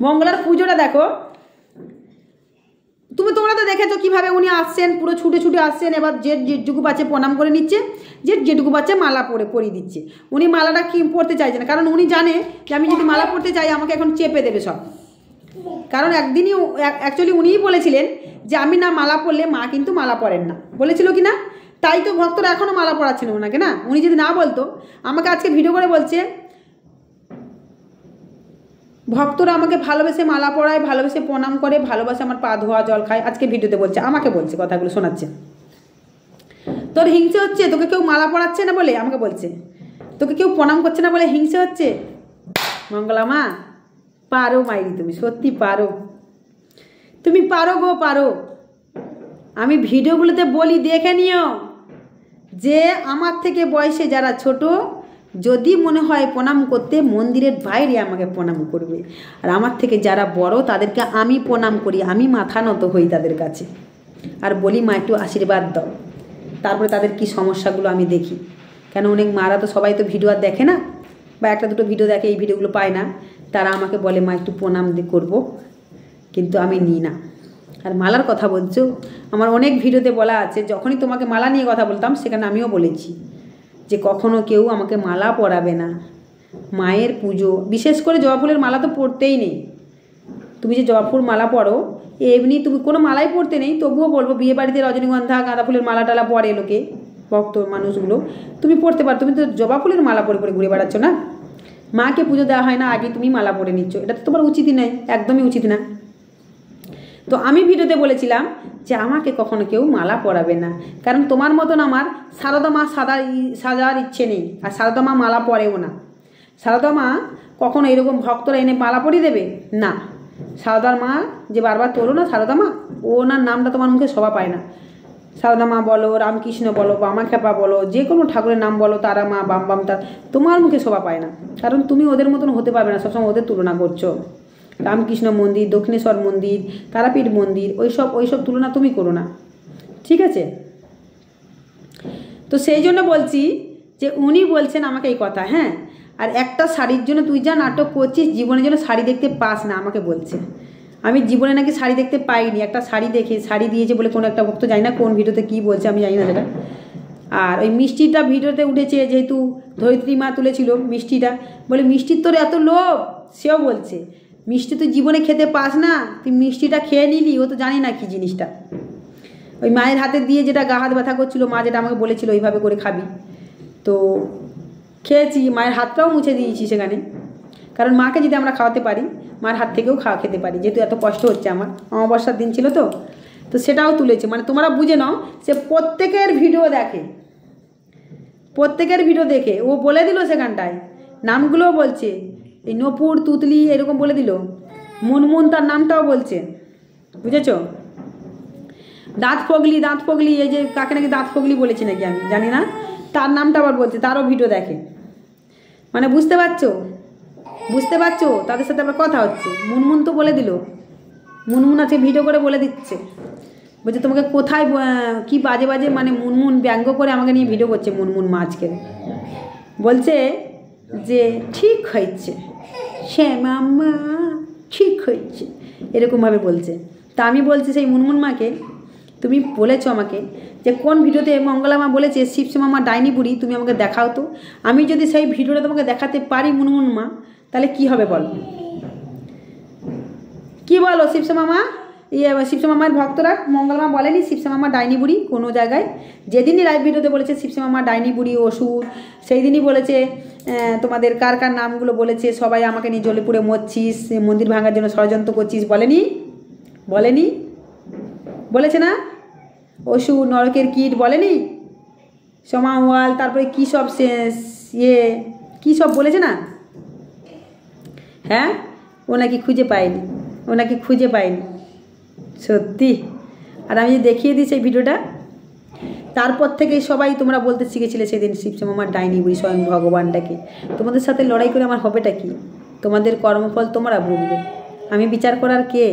মঙ্গলার পুজোটা দেখো, তোমরা তো দেখেছো কীভাবে উনি আসছেন, পুরো ছুটে ছুটে আসছেন। এবার যেটুকু পাচ্ছে প্রণাম করে নিচ্ছে, যেটুকু পাচ্ছে মালা পরিয়ে দিচ্ছে। উনি মালাটা কি পরতে চাইছে না, কারণ উনি জানে যে আমি যদি মালা পরতে চাই আমাকে এখন চেপে দেবে সব। কারণ একদিনই অ্যাকচুয়ালি উনিই বলেছিলেন যে আমি না মালা পরলে মা কিন্তু মালা পরেন না, বলেছিল কি না? তাই তো ভক্তরা এখনও মালা পরাচ্ছেন ওনাকে না। উনি যদি না বলতো, আমাকে আজকে ভিডিও করে বলছে ভক্তরা আমাকে ভালোবেসে মালা পরায়, ভালোবেসে প্রণাম করে, ভালোবাসে আমার পা ধোয়া জল খায়। আজকে ভিডিওতে বলছে, আমাকে বলছে, কথাগুলো শোনাচ্ছে। তোর হিংসে হচ্ছে, তোকে কেউ মালা পরাচ্ছে না বলে আমাকে বলছে, তোকে কেউ প্রণাম করছে না বলে হিংসে হচ্ছে। মঙ্গলা মা পারো মাইরি, তুমি সত্যি পারো, তুমি পারো গো পারো। আমি ভিডিওগুলোতে বলি দেখে নিও যে আমার থেকে বয়সে যারা ছোট, যদি মনে হয় প্রণাম করতে মন্দিরের বাইরে আমাকে প্রণাম করবে, আর আমার থেকে যারা বড় তাদেরকে আমি প্রণাম করি, আমি মাথা নত হই তাদের কাছে আর বলি মা একটু আশীর্বাদ দাও। তারপরে তাদের কি সমস্যাগুলো আমি দেখি, কেন অনেক মারা তো সবাই তো ভিডিও আর দেখে না, বা একটা দুটো ভিডিও দেখে, এই ভিডিওগুলো পায় না, তারা আমাকে বলে মা একটু প্রণাম করবো, কিন্তু আমি নিই না। আর মালার কথা বলছো, আমার অনেক ভিডিওতে বলা আছে, যখনই তোমাকে মালা নিয়ে কথা বলতাম সেখানে আমিও বলেছি যে কখনো কেউ আমাকে মালা পরাবে না। মায়ের পুজো, বিশেষ করে জবা ফুলের মালা তো পরতেই নেই। তুমি যে জবা ফুল মালা পরো, এমনি তুমি কোনো মালাই পরতে নেই, তবুও বলবো বিয়ে বাড়িতে রজনীগন্ধা গাঁদা ফুলের মালা টালা পরে লোকে, ভক্ত মানুষগুলো, তুমি পরতে পারো। তুমি তো জবা ফুলের মালা পরে পরে ঘুরে বেড়াচ্ছ না, মাকে পুজো দেওয়া হয় না আগে তুমি মালা পরে নিচ্ছ, এটা তো তোমার উচিতই নয়, একদমই উচিত না। তো আমি ভিডিওতে বলেছিলাম যে আমাকে কখনো কেউ মালা পরাবে না, কারণ তোমার মতন আমার সারদা মা সাজার ইচ্ছে নেই, আর সারদা মা মালা পরেও না। সারদা মা কখনো এরকম ভক্তরা এনে মালা পরিয়ে দেবে না। সারদার মা যে বারবার তোলো না সারদা মা, ওনার নামটা তোমার মুখে শোভা পায় না। সারদা মা বলো, রামকৃষ্ণ বলো, বামা খেপা বলো, যে কোনো ঠাকুরের নাম বলো, তারা মা, বাম বাম, তার তোমার মুখে শোভা পায় না, কারণ তুমি ওদের মতন হতে পারবে না, সবসময় ওদের তুলনা করছো। রামকৃষ্ণ মন্দির, দক্ষিণেশ্বর মন্দির, তারাপীঠ মন্দির, ওইসব তুলনা তুমি করো না, ঠিক আছে? তো সেই জন্য বলছি যে উনি বলছেন আমাকে এই কথা, হ্যাঁ। আর একটা শাড়ির জন্য তুই যা নাটক করছিস, জীবনের জন্য শাড়ি দেখতে পাস না আমাকে বলছে। আমি জীবনে নাকি শাড়ি দেখতে পাইনি, একটা শাড়ি দেখে শাড়ি দিয়েছে বলে কোনো একটা ভক্ত, জানি না কোন ভিডিওতে কী বলছে, আমি জানি না সেটা। আর ওই মিষ্টিটা ভিডিওতে উঠেছে, যেহেতু ধরিত্রী মা তুলেছিল মিষ্টিটা, বলে মিষ্টির তোর এত লোভ, সেও বলছে মিষ্টি তুই জীবনে খেতে পাস না, তুই মিষ্টিটা খেয়ে নিলি, ও তো জানি না কী জিনিসটা। ওই মায়ের হাতে দিয়ে যেটা গা হাত ব্যথা করছিল, মা যেটা আমাকে বলেছিল ওইভাবে করে খাবি, তো খেয়েছি, মায়ের হাতটাও মুছে দিয়েছি সেখানে, কারণ মাকে যদি আমরা খাওয়াতে পারি, মার হাত থেকেও খেতে পারি, যেহেতু এত কষ্ট হচ্ছে আমার, অমাবস্যার দিন ছিল তো সেটাও তুলেছে। মানে তোমরা বুঝে নাও, সে প্রত্যেকের ভিডিও দেখে, প্রত্যেকের ভিডিও দেখে ও বলে দিল সেখানটায়, নামগুলোও বলছে, এই নপুর, তুতলি এরকম বলে দিল, মুনমুন তার নামটাও বলছে, বুঝেছ? দাঁত ফগলি, এই যে কাকে নাকি দাঁত ফগলি বলেছি নাকি আমি জানি না, তার নামটা আবার বলছে, তারও ভিডিও দেখে। মানে বুঝতে পারছো তাদের সাথে আবার কথা হচ্ছে। মুনমুন তো বলে দিল, মুনমুন আছে ভিডিও করে বলে দিচ্ছে, বলছে তোমাকে কোথায় কি বাজে বাজে, মানে মুনমুন ব্যঙ্গ করে আমাকে নিয়ে ভিডিও করছে। মুনমুন মা আজকে বলছে যে ঠিক হয়েছে শ্যামা, ঠিক হয়েছে, এরকমভাবে বলছে। তা আমি বলছি সেই মুনমুন মাকে, তুমি বলেছো আমাকে যে কোন ভিডিওতে মঙ্গলা মা বলেছে শিবশ্যামা মা ডাইনি বুড়ি, তুমি আমাকে দেখাও তো। আমি যদি সেই ভিডিওটা তোমাকে দেখাতে পারি মুনমুন মা, তাহলে কি হবে বলো, কি বলো? শিবশ্যামা মা, শিবশ্যামা মায়ের ভক্তরা মঙ্গলা মা বলেনি শিবশ্যামা মা ডাইনি বুড়ি কোনো জায়গায়? যেদিনই লাইভ ভিডিওতে বলেছে শিবশ্যামা মা ডাইনি বুড়ি অসুর, সেই দিনই বলেছে তোমাদের কার কার নামগুলো বলেছে, সবাই আমাকে নিয়ে জ্বলে পুড়ে মরছিস, মন্দির ভাঙার জন্য ষড়যন্ত্র করছিস, বলেনি? বলেছে না? অসুর, নরকের কীট বলেনি? সমাওয়াল, তারপরে কী সব কী সব বলেছে না? হ্যাঁ, ও নাকি খুঁজে পায়নি, সত্যি। আর আমি দেখিয়ে দিই সেই ভিডিওটা, তারপর থেকেই সবাই তোমরা বলতে শিখেছিলে সেদিন শিবশ্যামা মার ডাইনি বুড়ি, স্বয়ং ভগবানটাকে। তোমাদের সাথে লড়াই করে আমার হবেটা কি? তোমাদের কর্মফল তোমরা ভুগবে। আমি বিচার করার কে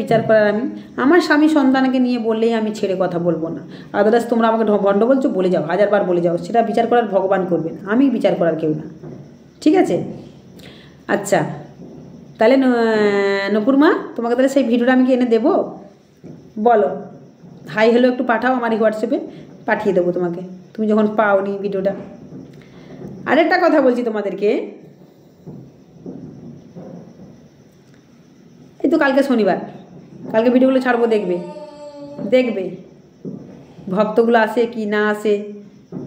বিচার করার? আমি আমার স্বামী সন্তানকে নিয়ে বললেই আমি ছেড়ে কথা বলবো না। আদারস তোমরা আমাকে ভণ্ড বলছো, বলে যাও, 1000 বার বলে যাও, সেটা বিচার করার ভগবান করবেন, আমি বিচার করার কেউ না, ঠিক আছে? আচ্ছা, তাহলে নপুর মা তোমাকে তাহলে সেই ভিডিওটা আমি কি এনে দেবো? বলো, হাই হ্যালো একটু পাঠাও আমার এই হোয়াটসঅ্যাপে, পাঠিয়ে দেবো তোমাকে, তুমি যখন পাওনি ভিডিওটা। আরেকটা কথা বলছি তোমাদেরকে, এই তো কালকে শনিবার, কালকে ভিডিওগুলো ছাড়বো, দেখবে দেখবে ভক্তগুলো আসে কি না আসে।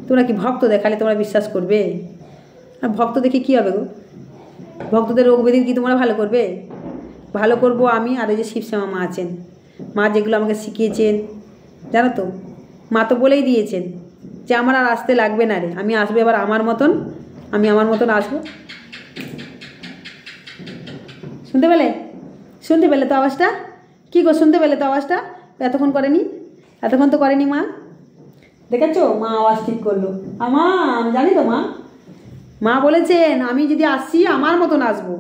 তোমরা কি ভক্ত দেখালে তোমরা বিশ্বাস করবে? আর ভক্ত দেখে কী হবে গো? ভক্তদের রোগ ব্যাধি কি তোমরা ভালো করবে? ভালো করবো আমি আর ওই যে শিবশ্যামা মা আছেন, মা যেগুলো আমাকে শিখিয়েছেন জানো তো, মা তো বলেই দিয়েছেন যে আমার আর আসতে লাগবে না রে, আমি আসবো এবার আমার মতন, আমি আমার মতন আসবো। শুনতে পেলে? শুনতে পেলে তো আওয়াজটা? কী গো শুনতে পেলে তো আওয়াজটা? এতক্ষণ করেনি, এতক্ষণ তো করেনি মা, দেখেছো মা আওয়াজ ঠিক করলো। আমা আমি জানি তো মা, মা বলেছেন আমি যদি আসছি আমার মতন আসবো,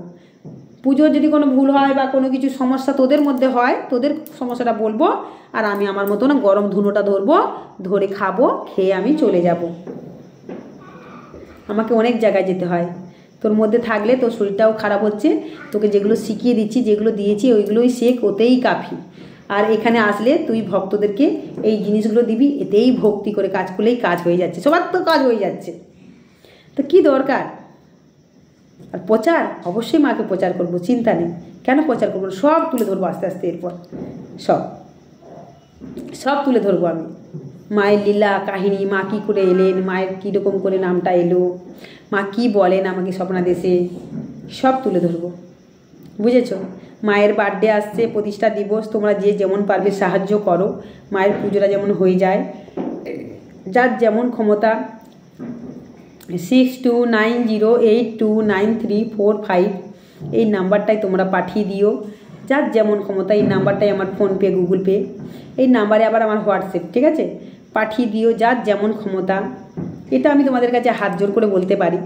পুজোর যদি কোনো ভুল হয় বা কোনো কিছু সমস্যা তোদের মধ্যে হয় তোদের সমস্যাটা বলবো, আর আমি আমার মতন গরম ধুনোটা ধরবো, ধরে খাবো, খেয়ে আমি চলে যাব। আমাকে অনেক জায়গায় যেতে হয়, তোর মধ্যে থাকলে তোর শরীরটাও খারাপ হচ্ছে, তোকে যেগুলো শিখিয়ে দিচ্ছি যেগুলো দিয়েছি ওইগুলোই শেখ, ওতেই কাফি। আর এখানে আসলে তুই ভক্তদেরকে এই জিনিসগুলো দিবি, এতেই ভক্তি করে কাজ করলেই কাজ হয়ে যাচ্ছে, সবার তো কাজ হয়ে যাচ্ছে, তো কি দরকার? আর প্রচার অবশ্যই মাকে প্রচার করবো, চিন্তা নেই, কেন প্রচার করবো, সব তুলে ধরবো আস্তে আস্তে, এরপর সব তুলে ধরবো আমি, মায়ের লীলা কাহিনী, মা কী করে এলেন, মায়ের কীরকম করে নামটা এলো, মা কী বলেন আমাকে স্বপ্নাদেশে, সব তুলে ধরবো, বুঝেছো? মায়ের বার্থডে আসছে, প্রতিষ্ঠা দিবস, তোমরা যে যেমন পারবে সাহায্য করো, মায়ের পুজোটা যেমন হয়ে যায়, যার যেমন ক্ষমতা 6290829345 এই নাম্বারটাই তোমরা পাঠিয়ে দিও, যার যেমন ক্ষমতা। এই নাম্বারটাই আমার ফোনপে, গুগল পে, এই নাম্বারে আবার আমার হোয়াটসঅ্যাপ, ঠিক আছে? পাঠিয়ে দিও যার যেমন ক্ষমতা। এটা আমি তোমাদের কাছে হাত জোর করে বলতে পারি,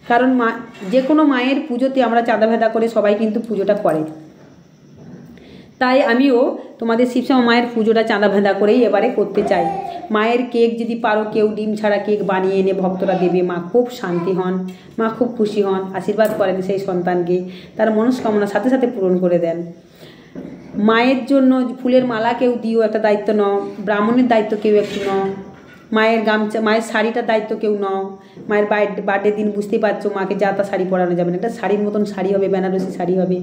কারণ মা যে কোনো মায়ের পুজোতে আমরা চাঁদা ভেদা করে সবাই কিন্তু পুজোটা করে, তাই আমিও তোমাদের শিবশ্যামা মায়ের পুজোটা চাঁদা ভেদা করেই এবারে করতে চাই। মায়ের কেক যদি পারো কেউ ডিম ছাড়া কেক বানিয়ে এনে ভক্তরা দেবে, মা খুব শান্তি হন, মা খুব খুশি হন, আশীর্বাদ করেন সেই সন্তানকে, তার মনস্কামনার সাথে সাথে পূরণ করে দেন। মায়ের জন্য ফুলের মালা কেউ দিও, একটা দায়িত্ব নাও, ব্রাহ্মণের দায়িত্ব কেউ একটু নাও, মায়ের গামছা মায়ের শাড়িটার দায়িত্ব কেউ নাও। মায়ের বার্থডে দিন বুঝতেই পারছো মাকে যা তা শাড়ি পরানো যাবে না, একটা শাড়ির মতন শাড়ি হবে, বেনারসি শাড়ি হবে,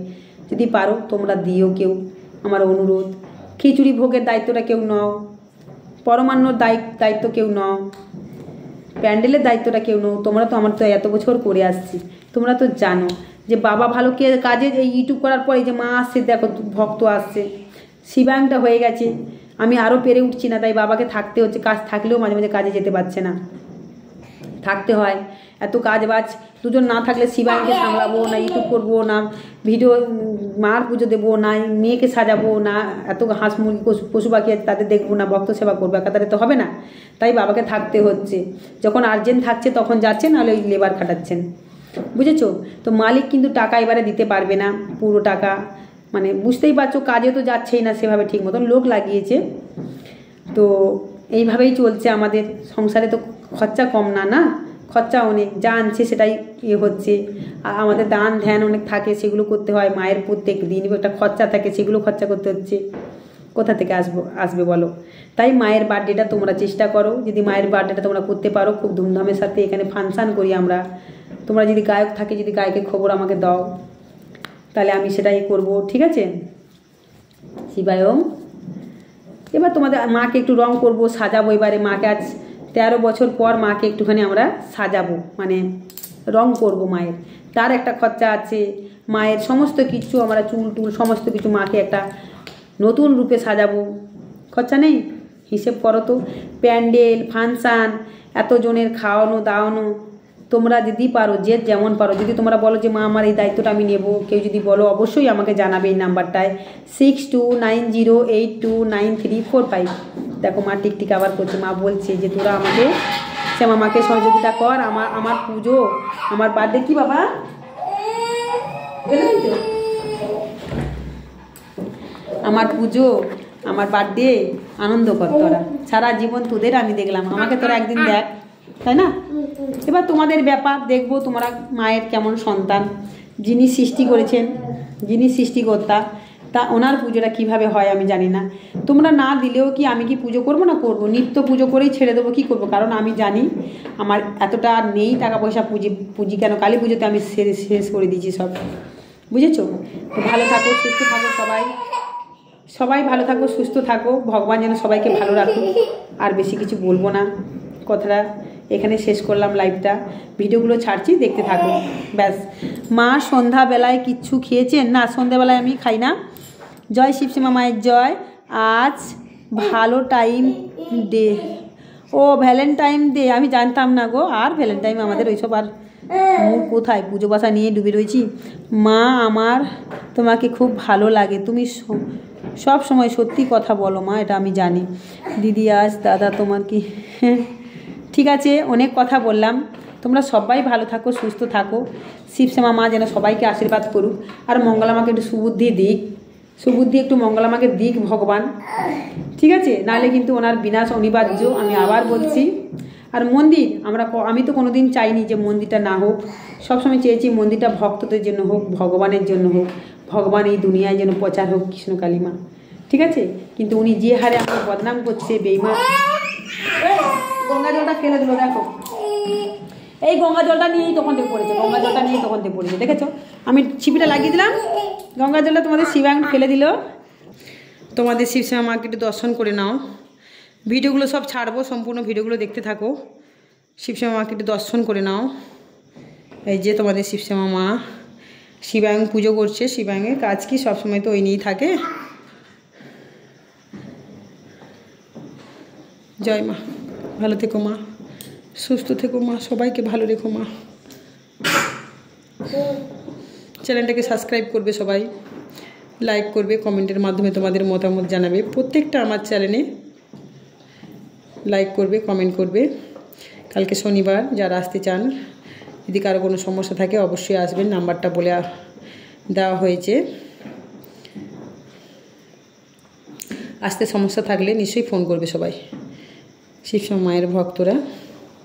যদি পারো তোমরা দিও কেউ, আমার অনুরোধ। খিচুড়ি ভোগের দায়িত্বটা কেউ নাও, পরমান্নর দায়িত্ব কেউ নাও, প্যান্ডেলের দায়িত্বটা কেউ নাও। তোমরা তো আমার তো এত বছর করে আসছি, তোমরা তো জানো যে বাবা ভালো কে কাজে, এই ইউটিউব করার পরে যে মা আসছে, দেখো ভক্ত আসছে, শিবায়নটা হয়ে গেছে, আমি আরও পেরে উঠছি না, তাই বাবাকে থাকতে হচ্ছে, কাজ থাকলেও মাঝে মাঝে কাজে যেতে পারছে না, থাকতে হয়, এত কাজ বাজ, দুজন না থাকলে শিবায়নকে সামলাবো না, ইউটিউব করবো না, ভিডিও মার পুজো দেবো না, মেয়েকে সাজাবো না, এত হাঁস মুরগি পশু পাখি আছে তাদের দেখবো না, ভক্ত সেবা করবো, একাধারে তো হবে না, তাই বাবাকে থাকতে হচ্ছে। যখন আর্জেন্ট থাকছে তখন যাচ্ছেন, নাহলে ওই লেবার খাটাচ্ছেন, বুঝেছো? তো মালিক কিন্তু টাকা এবারে দিতে পারবে না, পুরো টাকা, মানে বুঝতেই পারছো কাজে তো যাচ্ছেই না সেভাবে ঠিক মতন, লোক লাগিয়েছে, তো এইভাবেই চলছে আমাদের সংসারে। তো খরচা কম না, না খরচা অনেক, যা আনছে সেটাই হচ্ছে, আর আমাদের দান ধ্যান অনেক থাকে, সেগুলো করতে হয়, মায়ের প্রত্যেক দিন একটা খরচা থাকে, সেগুলো খরচা করতে হচ্ছে, কোথা থেকে আসবে বলো? তাই মায়ের বার্থডেটা তোমরা চেষ্টা করো, যদি মায়ের বার্থডেটা তোমরা করতে পারো, খুব ধুমধামের সাথে এখানে ফাংশান করি আমরা, তোমরা যদি গায়ক থাকে, যদি গায়কের খবর আমাকে দাও, তাহলে আমি সেটাই করব, ঠিক আছে? শিবায়ম। এবার তোমাদের মাকে একটু রং করব, সাজাবো, এবারে মাকে আজ 13 বছর পর মাকে একটুখানি আমরা সাজাবো, মানে রং করব মায়ের, তার একটা খরচা আছে, মায়ের সমস্ত কিছু আমরা চুল টুল সমস্ত কিছু মাকে একটা নতুন রূপে সাজাবো, খরচা নেই? হিসেব করো তো, প্যান্ডেল ফাংশান, এতজনের খাওয়ানো দাওয়ানো, তোমরা যদি পারো, যে যেমন পারো, যদি তোমরা বলো যে মা আমার এই দায়িত্বটা আমি নেব, কেউ যদি বলো অবশ্যই আমাকে জানাবে এই নাম্বারটায় 6290829345। দেখো মা টিকটিক আবার করছে, মা বলছে যে তোরা আমাকে শ্যামা মাকে সহযোগিতা কর, আমার পুজো, আমার বার্থডে, কি বাবা আমার পুজো, আমার বার্থডে আনন্দ কর, তোরা সারা জীবন তোদের আমি দেখলাম, আমাকে তোরা একদিন দেখ, তাই না? এবার তোমাদের ব্যাপার, দেখবো তোমরা মায়ের কেমন সন্তান, যিনি সৃষ্টি করেছেন যিনি সৃষ্টিকর্তা, তা ওনার পুজোটা কিভাবে হয় আমি জানি না। তোমরা না দিলেও কি আমি কি পুজো করবো না? করবো, নিত্য পুজো করেই ছেড়ে দেবো, কী করবো? কারণ আমি জানি আমার এতটা নেই টাকা পয়সা, পুঁজি কেন, কালী পুজোতে আমি শেষ করে দিয়েছি সব, বুঝেছো? তো ভালো থাকো, সুস্থ থাকো সবাই ভালো থাকো, সুস্থ থাকো, ভগবান যেন সবাইকে ভালো রাখুক। আর বেশি কিছু বলবো না, কথাটা এখানে শেষ করলাম লাইভটা। ভিডিওগুলো ছাড়ছি, দেখতে থাকো, ব্যাস। মা সন্ধ্যাবেলায় কিচ্ছু খেয়েছেন? না, সন্ধ্যাবেলায় আমি খাই না। জয় শিবশ্যামা মায়ের জয়। আজ ভালো টাইম ডে, ও ভ্যালেন্টাইন ডে, আমি জানতাম না গো। আর ভ্যালেন্টাইন আমাদের ওইসব আর মুখ কোথায়, পুজো বাসা নিয়ে ডুবে রয়েছি। মা আমার তোমাকে খুব ভালো লাগে, তুমি সব সময় সত্যি কথা বলো মা, এটা আমি জানি। দিদি আজ দাদা তোমার কি ঠিক আছে, অনেক কথা বললাম। তোমরা সবাই ভালো থাকো, সুস্থ থাকো। শিবশ্যামা মা যেন সবাইকে আশীর্বাদ করুক, আর মঙ্গলামাকে একটু সুবুদ্ধি একটু মঙ্গলামাকে দিক ভগবান, ঠিক আছে? নাহলে কিন্তু ওনার বিনাশ অনিবার্য, আমি আবার বলছি। আর মন্দির আমি তো কোনোদিন চাইনি যে মন্দিরটা না হোক, সবসময় চেয়েছি মন্দিরটা ভক্তদের জন্য হোক, ভগবানের জন্য হোক, ভগবান এই দুনিয়ায় যেন প্রচার হোক, কৃষ্ণ কালীমা, ঠিক আছে? কিন্তু উনি যে হারে আমাকে বদনাম করছে, বেইমান। গঙ্গা জলটা ফেলে দিল, দেখো এই গঙ্গা জলটা নিয়েই তখন থেকে পড়েছে, দেখেছো? আমি ছিপিটা লাগিয়ে দিলাম, গঙ্গা জলটা তোমাদের শিবাং ফেলে দিল। তোমাদের শিবশ্যামা মাকে একটু দর্শন করে নাও। ভিডিওগুলো সব ছাড়বো, সম্পূর্ণ ভিডিওগুলো দেখতে থাকো। শিবশ্যামা মাকে একটু দর্শন করে নাও। এই যে তোমাদের শিবশ্যামা মা শিবাং পুজো করছে। শিবাংয়ের কাজ কি সবসময় তো ওই নিয়েই থাকে। জয় মা, ভালো থেকো মা, সুস্থ থেকো মা, সবাইকে ভালো রেখো মা। চ্যানেলটাকে সাবস্ক্রাইব করবে সবাই, লাইক করবে, কমেন্টের মাধ্যমে তোমাদের মতামত জানাবে। প্রত্যেকটা আমার চ্যানেলে লাইক করবে, কমেন্ট করবে। কালকে শনিবার, যারা আসতে চান, যদি কারো কোনো সমস্যা থাকে অবশ্যই আসবেন, নাম্বারটা বলে দেওয়া হয়েছে। আসতে সমস্যা থাকলে নিশ্চয়ই ফোন করবে সবাই, শিবশ্যামা মায়ের ভক্তরা।